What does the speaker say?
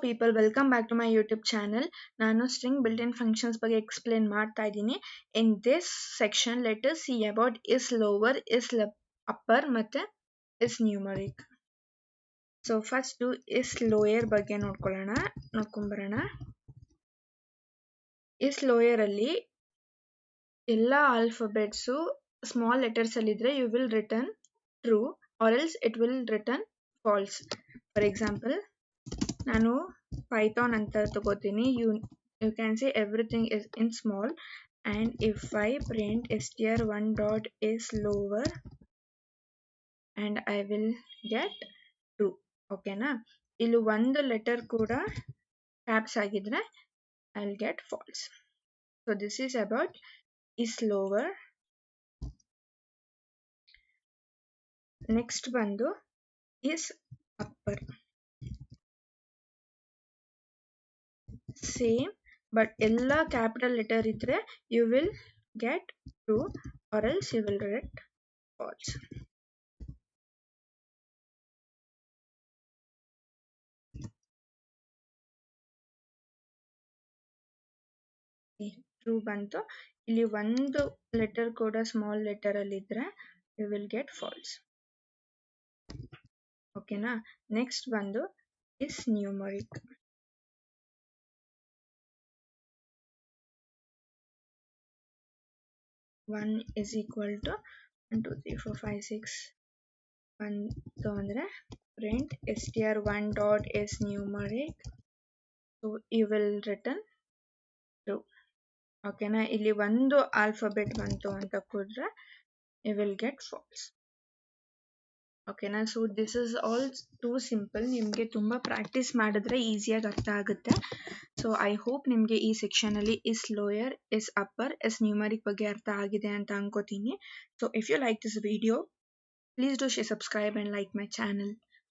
people, welcome back to my YouTube channel. ನಾನು string built-in functions ಬಗ್ಗೆ explain ಮಾಡ್ತಾ ಇದ್ದೀನಿ. In this section, let us see about islower, isupper ಮತ್ತೆ isnumeric. So first islower ಬಗ್ಗೆ ನೋಡ್ಕೊಂಬರೋಣ. islower ಅಲ್ಲಿ ಎಲ್ಲ alphabets small letters ಅಲ್ಲಿ ಇದ್ರೆ you will return true or else it will return false. For example, ನಾನು Python ಅಂತ ತಗೋತೀನಿ. You can say everything is in small, and if I print str1 dot is lower and I will get true. ಓಕೆನಾ? ಇಲ್ಲಿ ಒಂದು letter ಕೂಡ caps ಆಗಿದ್ರೆ I'll get false. So this is about is lower. Next ಬಂದು is upper. Same, but ಎಲ್ಲ capital letter ಇದ್ರೆ you will get true or else you will get false. True ಬಂತು. ಇಲ್ಲಿ ಒಂದು ಲೆಟರ್ ಕೂಡ ಸ್ಮಾಲ್ ಲೆಟರ್ ಅಲ್ಲಿ ಇದ್ರೆ you will get false. ಓಕೆನಾ? ನೆಕ್ಸ್ಟ್ ಬಂದು is numeric. One is equal to 1 2 3 4 5 6 ಬಂತು ಅಂದ್ರೆ print str1 dot is numeric, so you will return true. ಓಕೆನಾ? ಇಲ್ಲಿ ಒಂದು ಆಲ್ಫಾಬೆಟ್ ಬಂತು ಅಂತ ಕೂಡ್ರೆ you will get false. ಓಕೆನಾ? So this is all two simple. ನಿಮಗೆ ತುಂಬ ಪ್ರಾಕ್ಟೀಸ್ ಮಾಡಿದ್ರೆ ಈಸಿಯಾಗಿ ಅರ್ಥ ಆಗುತ್ತೆ. ಸೊ ಐ ಹೋಪ್ ನಿಮಗೆ ಈ ಸೆಕ್ಷನಲ್ಲಿ is lower, is upper, is numeric ಬಗ್ಗೆ ಅರ್ಥ ಆಗಿದೆ ಅಂತ ಅನ್ಕೋತೀನಿ. So if you like this video, please do share, subscribe and like my channel.